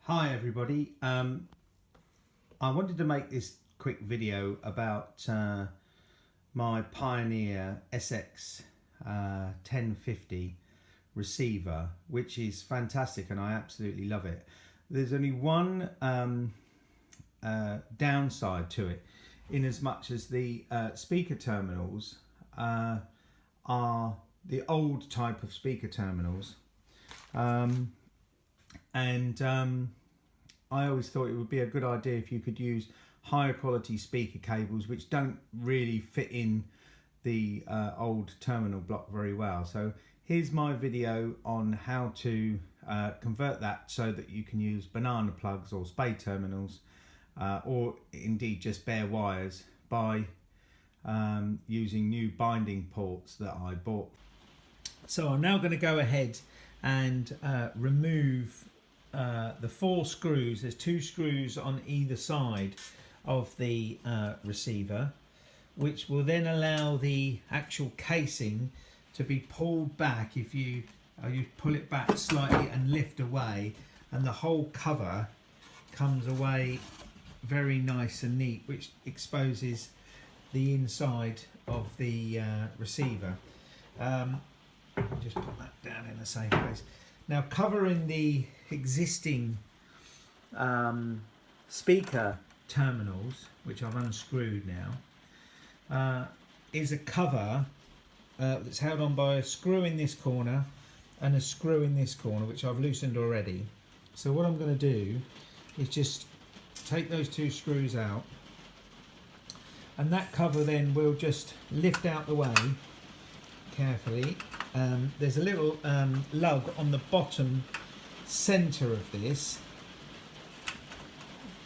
Hi everybody, I wanted to make this quick video about my Pioneer SX-1050 receiver, which is fantastic and I absolutely love it. There's only one downside to it, in as much as the speaker terminals are the old type of speaker terminals, I always thought it would be a good idea if you could use higher quality speaker cables which don't really fit in the old terminal block very well. So here's my video on how to convert that so that you can use banana plugs or spade terminals, or indeed just bare wires, by using new binding ports that I bought. So I'm now going to go ahead and remove the 4 screws. There's 2 screws on either side of the receiver, which will then allow the actual casing to be pulled back. If you pull it back slightly and lift away, and the whole cover comes away very nice and neat, which exposes the inside of the receiver. Just put that down in a safe place. Now, covering the existing speaker terminals, which I've unscrewed now, is a cover that's held on by a screw in this corner and a screw in this corner, which I've loosened already. So what I'm going to do is just take those 2 screws out, and that cover then will just lift out the way carefully. There's a little lug on the bottom center of this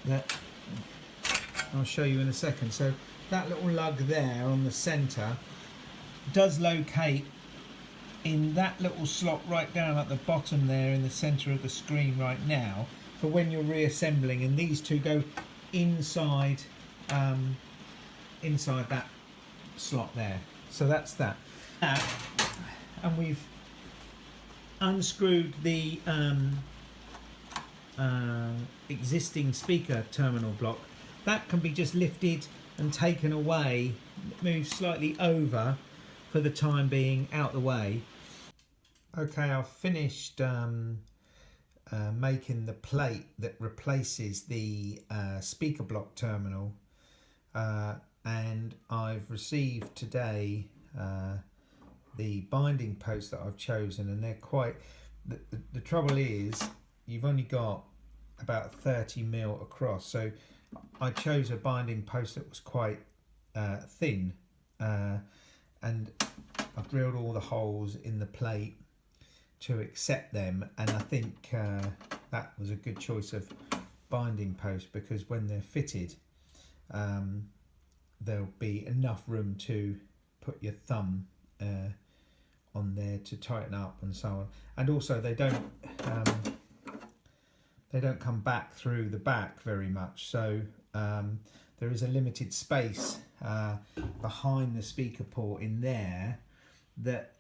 that I'll show you in a second. So that little lug there on the center does locate in that little slot right down at the bottom there in the center of the screen right now, for when you're reassembling, and these 2 go inside inside that slot there. So that's that. And we've unscrewed the existing speaker terminal block. That can be just lifted and taken away, moved slightly over for the time being, out the way. Okay, I've finished making the plate that replaces the speaker block terminal, and I've received today the binding posts that I've chosen, and they're quite, the trouble is you've only got about 30mm across, so I chose a binding post that was quite thin, and I've drilled all the holes in the plate to accept them, and I think that was a good choice of binding post, because when they're fitted there'll be enough room to put your thumb on there to tighten up and so on. And also they don't come back through the back very much, so there is a limited space behind the speaker port in there that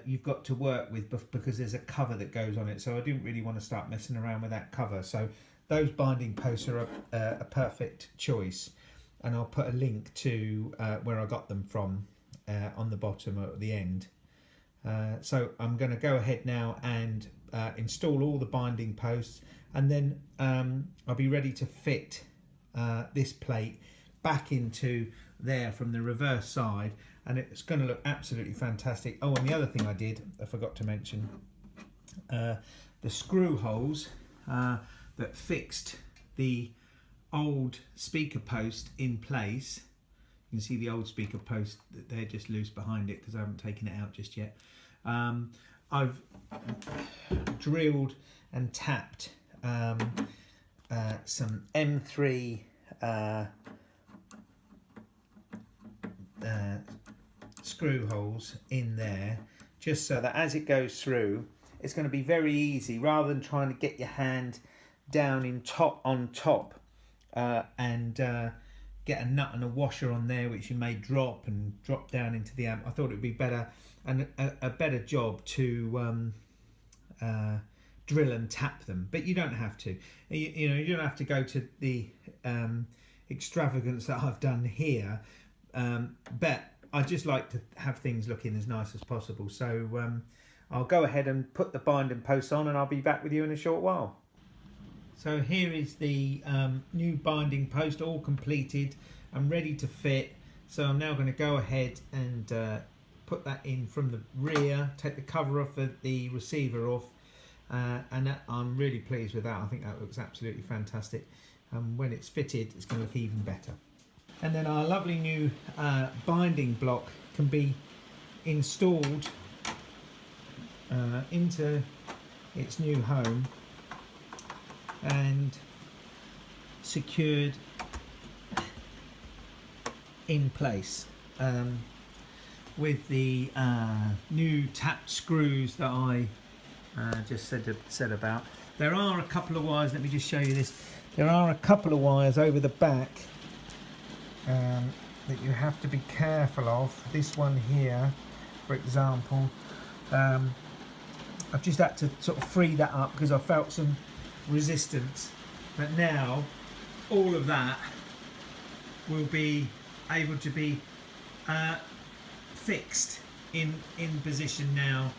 you've got to work with, because there's a cover that goes on it. So I didn't really want to start messing around with that cover, so those binding posts are a perfect choice, and I'll put a link to where I got them from on the bottom or at the end. So I'm going to go ahead now and install all the binding posts, and then I'll be ready to fit this plate back into there from the reverse side, and it's going to look absolutely fantastic. Oh, and the other thing I forgot to mention, the screw holes that fixed the old speaker post in place. You can see the old speaker post, they're just loose behind it because I haven't taken it out just yet. I've drilled and tapped some M3 screw holes in there, just so that as it goes through, it's going to be very easy, rather than trying to get your hand down on top and get a nut and a washer on there, which you may drop down into the amp. I thought it would be better, and a better job to drill and tap them, but you don't have to. You know, you don't have to go to the extravagance that I've done here, but I just like to have things looking as nice as possible. So I'll go ahead and put the binding posts on, and I'll be back with you in a short while. So here is the new binding post, all completed and ready to fit. So I'm now going to go ahead and put that in from the rear, take the cover off of the receiver off, and I'm really pleased with that. I think that looks absolutely fantastic. When it's fitted, it's going to look even better. And then our lovely new binding block can be installed into its new home and secured in place with the new tapped screws that I just said about. There are a couple of wires, let me just show you this. There are a couple of wires over the back that you have to be careful of. This one here, for example, I've just had to sort of free that up because I felt some resistance, but now all of that will be able to be fixed in position now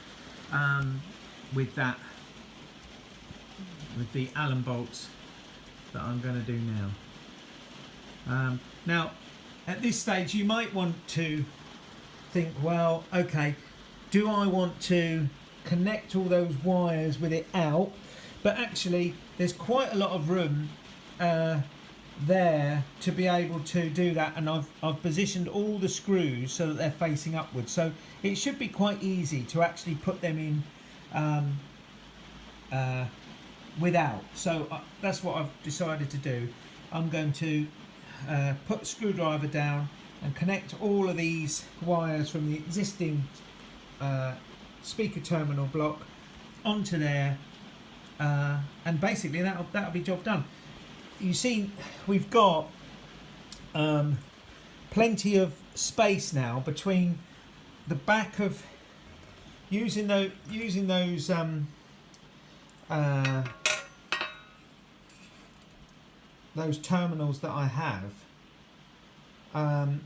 with the Allen bolts that I'm going to do now. Now at this stage you might want to think, well, okay, do I want to connect all those wires with it out? But actually there's quite a lot of room there to be able to do that, and I've positioned all the screws so that they're facing upwards, so it should be quite easy to actually put them in without. So that's what I've decided to do. I'm going to put the screwdriver down and connect all of these wires from the existing speaker terminal block onto there, and basically that'll be job done. You see, we've got plenty of space now between the back of using those terminals that I have.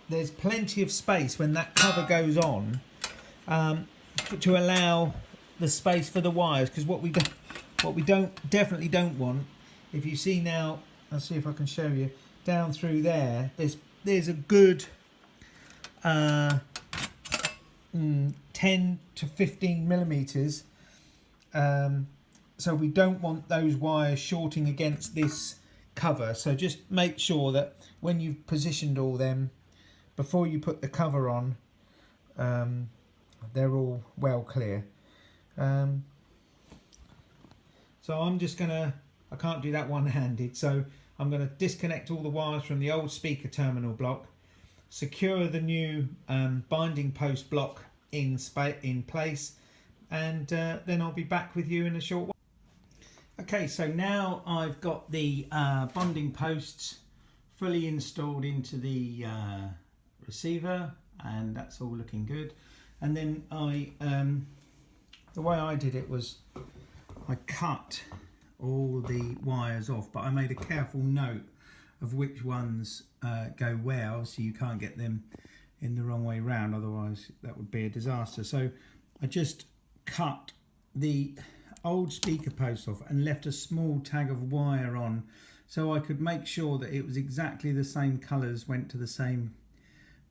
There's plenty of space when that cover goes on to allow the space for the wires, because what we definitely don't want, if you see now, I'll see if I can show you down through there, there's a good 10 to 15 millimeters, so we don't want those wires shorting against this cover. So just make sure that when you've positioned all them, before you put the cover on, they're all well clear. So I'm just gonna, I can't do that one-handed, so I'm gonna disconnect all the wires from the old speaker terminal block, secure the new binding post block in place, and then I'll be back with you in a short while. Okay, so now I've got the bonding posts fully installed into the receiver, and that's all looking good. And then the way I did it was I cut all the wires off, but I made a careful note of which ones go where. Obviously you can't get them in the wrong way round, otherwise that would be a disaster. So I just cut the old speaker post off and left a small tag of wire on, so I could make sure that it was exactly the same colours, went to the same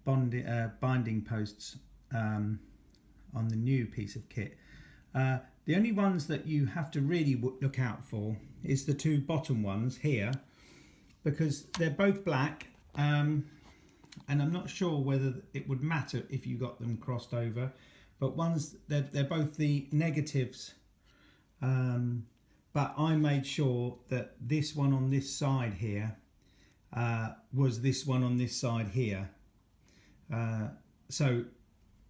binding posts on the new piece of kit. The only ones that you have to really look out for is the two bottom ones here, because they're both black, and I'm not sure whether it would matter if you got them crossed over, but they're both the negatives, but I made sure that this one on this side here was this one on this side here.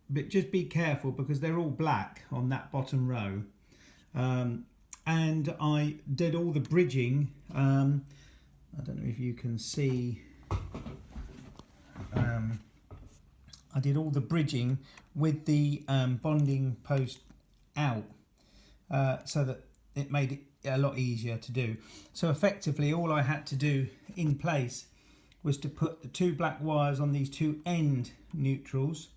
But just be careful because they're all black on that bottom row. And I did all the bridging. I don't know if you can see. I did all the bridging with the bonding post out, so that it made it a lot easier to do. So effectively all I had to do in place was to put the 2 black wires on these 2 end neutrals,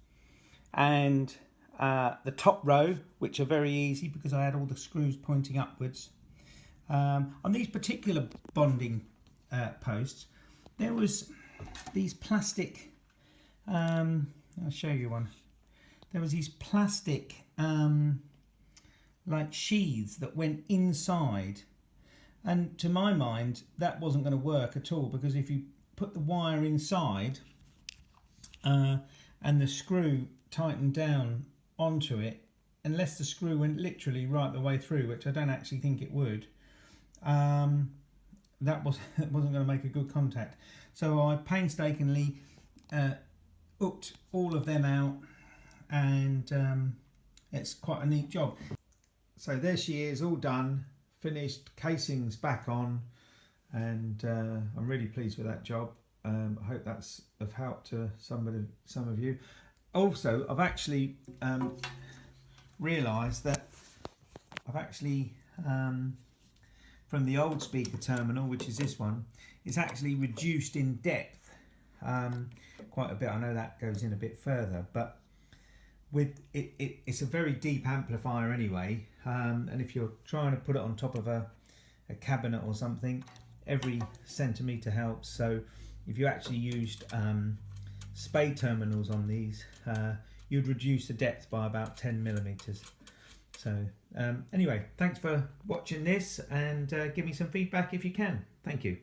and the top row, which are very easy because I had all the screws pointing upwards. On these particular bonding posts, there was these plastic, I'll show you one. There was these plastic like sheaths that went inside, and to my mind that wasn't going to work at all, because if you put the wire inside and the screw tightened down onto it, unless the screw went literally right the way through, which I don't actually think it would, that wasn't going to make a good contact. So I painstakingly hooked all of them out, and it's quite a neat job. So there she is, all done, finished, casings back on, and I'm really pleased with that job. I hope that's of help to some of you. Also, I've actually realised that I've actually from the old speaker terminal, which is this one, it's actually reduced in depth quite a bit. I know that goes in a bit further, but with it's a very deep amplifier anyway, and if you're trying to put it on top of a cabinet or something, every centimetre helps. So if you actually used spade terminals on these, you'd reduce the depth by about 10 millimeters. So anyway, thanks for watching this, and give me some feedback if you can. Thank you.